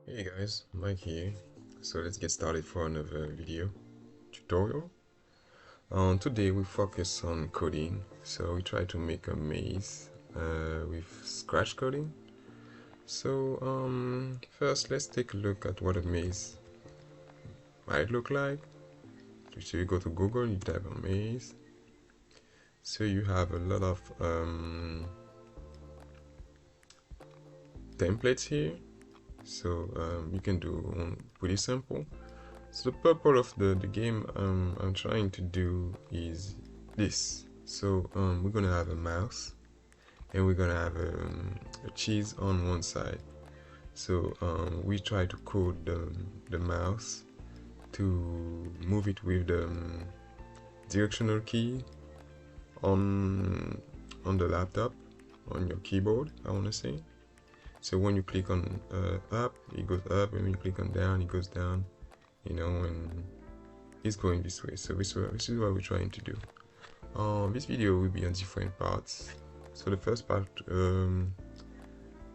Hey guys, Mike here. So let's get started for another video tutorial. Today we focus on coding. So we try to make a maze with Scratch coding. So first let's take a look at what a maze might look like. So you go to Google, you type a maze. So you have a lot of templates here. So you can do one pretty simple. So the purpose of the game I'm trying to do is this. So we're gonna have a mouse and we're gonna have a cheese on one side. So we try to code the mouse to move it with the directional key on the laptop, on your keyboard, I want to say. So when you click on up, it goes up, and when you click on down, it goes down, you know, and it's going this way. So this is what we're trying to do. This video will be on different parts. So the first part,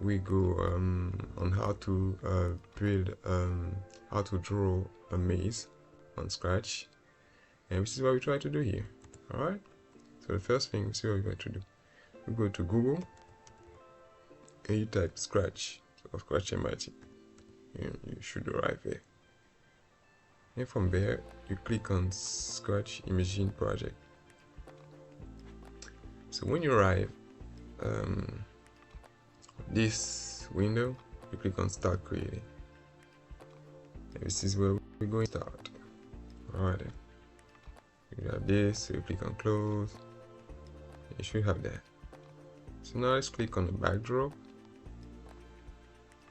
we go on how to build, how to draw a maze on Scratch, and this is what we try to do here. All right. So the first thing, we see what we're going to do. We go to Google and you type Scratch, so Scratch MIT. You should arrive there. And from there, you click on Scratch Imagine Project. So when you arrive, this window, you click on Start Creating. And this is where we're going to start. Alright then. You have this, so you click on Close. You should have that. So now let's click on the backdrop.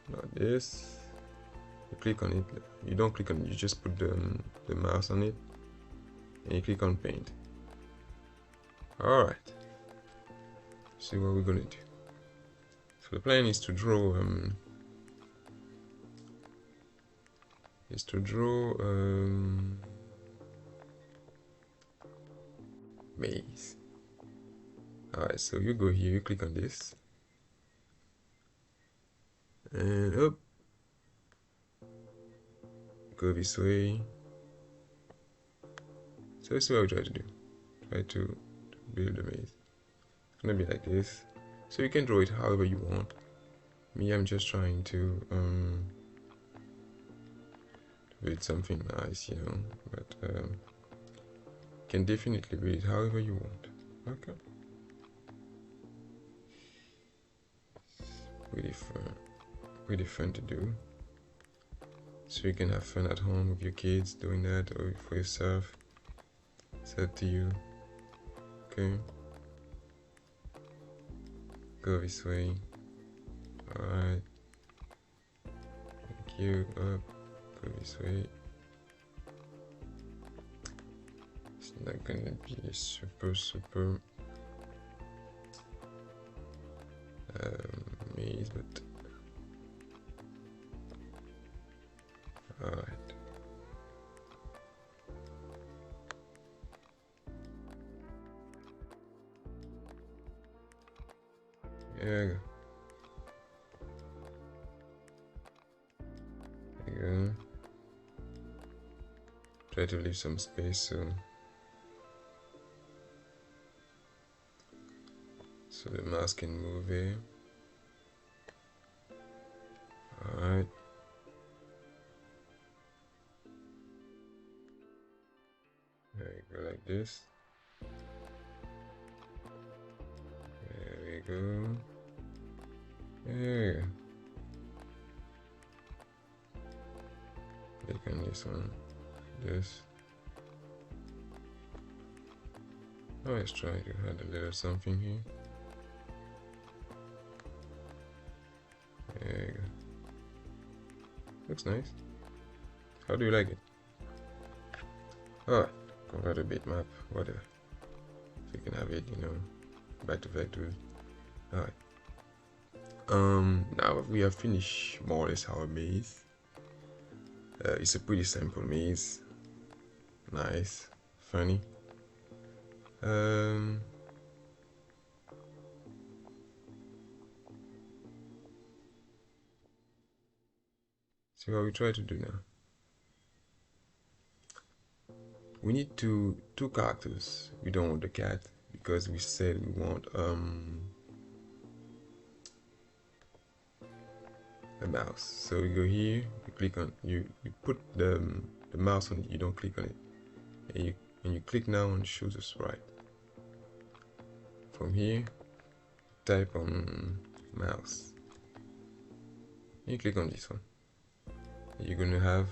Now this, you click on it. You don't click on it, you just put the mouse on it. And you click on Paint. Alright. See what we're gonna do. So the plan is to draw maze. Alright, so you go here, you click on this, and up, go this way. So this is what we try to do. Try to build a maze. It's gonna be like this. So you can draw it however you want. Me, I'm just trying to build something nice, you know, but can definitely build it however you want. Okay. Really fun to do. So you can have fun at home with your kids doing that, or for yourself. It's up to you. Okay. Go this way. Alright. Thank you. Up. Go this way. It's not gonna be super maze, but alright. There you go. There you go. Try to leave some space so the mouse can move here. Alright. There you go, like this. There we go. There. Click on this one. This. Oh, let's try to add a little something here. There you go. Looks nice. How do you like it? Alright, convert a bitmap, whatever. So you can have it, you know, back to vectors. Alright. Now we have finished more or less our maze. It's a pretty simple maze. Nice, funny. See what we try to do now. We need two characters. We don't want the cat because we said we want a mouse. So we go here, you click on you put the mouse on it, you don't click on it. And you click now on choose a sprite. From here, type on mouse. You click on this one. You're gonna have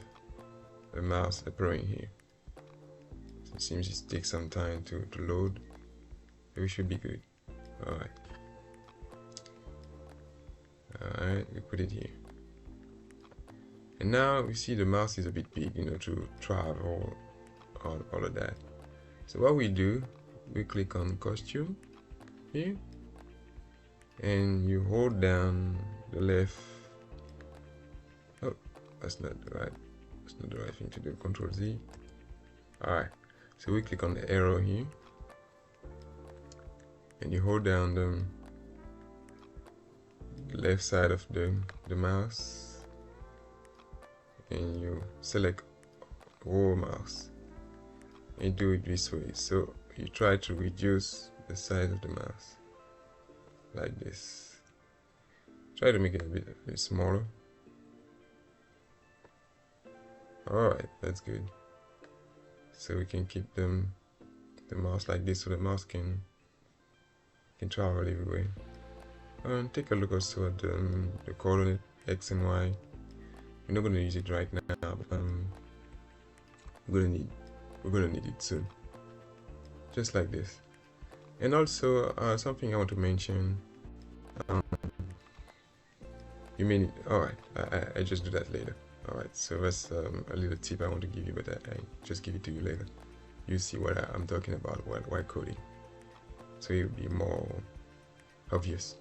a mouse appearing here. So it seems it takes some time to load, but we should be good. Alright, we put it here. And now we see the mouse is a bit big, you know, to travel all of that. So what we do, we click on costume here, and you hold down the left. Oh, that's not the right thing to do. Control Z. Alright, so we click on the arrow here, and you hold down the left side of the mouse, and you select whole mouse, and do it this way. So you try to reduce the size of the mouse like this. Try to make it a bit smaller. Alright, that's good. So we can keep the mouse like this, so the mouse can travel everywhere. And take a look also at the coordinate X and Y. We're not going to use it right now, but we're gonna need it soon. Just like this. And also something I want to mention. You may need. Alright, I just do that later. Alright, so that's a little tip I want to give you, but I just give it to you later. You see what I'm talking about while coding, so it will be more obvious.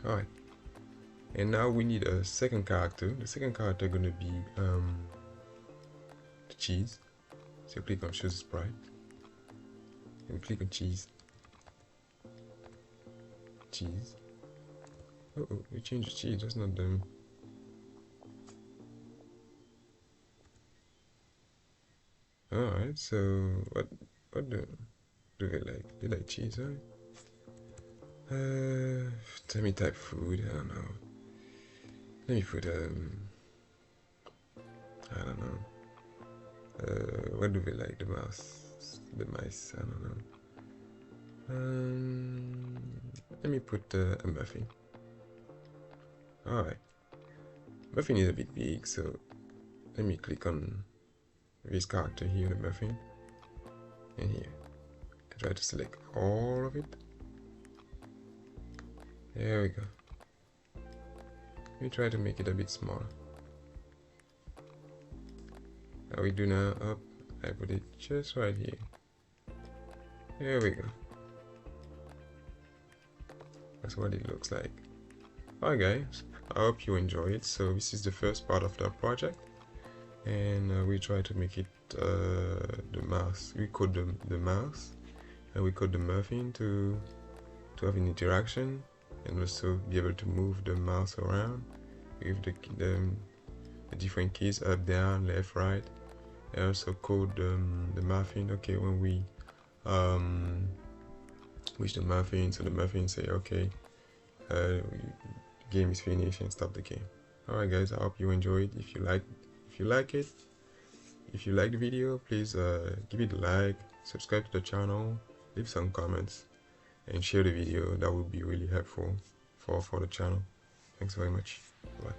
Alright, and now we need a second character. The second character is going to be the cheese. So click on choose sprite and click on cheese. Oh, we changed the cheese. That's not them. Alright, so what do they like? They like cheese, right? Let me type food. I don't know. Let me put I don't know. What do they like? The mice. I don't know. Let me put a muffin. Alright. Muffin is a bit big, so let me click on this character here, the muffin, and here. I try to select all of it. There we go. Let me try to make it a bit smaller. How we do now? Up. I put it just right here. There we go. That's what it looks like. Alright guys, I hope you enjoy it. So this is the first part of the project, and we try to make it the mouse. We code the mouse, and we code the muffin to have an interaction, and also be able to move the mouse around with the different keys, up, down, left, right. And also code the muffin. Okay, when we wish the muffin, so the muffin say okay, the game is finished, and stop the game. Alright guys, I hope you enjoy it. If you like the video, please give it a like, subscribe to the channel, leave some comments, and share the video. That would be really helpful for the channel. Thanks very much. Bye.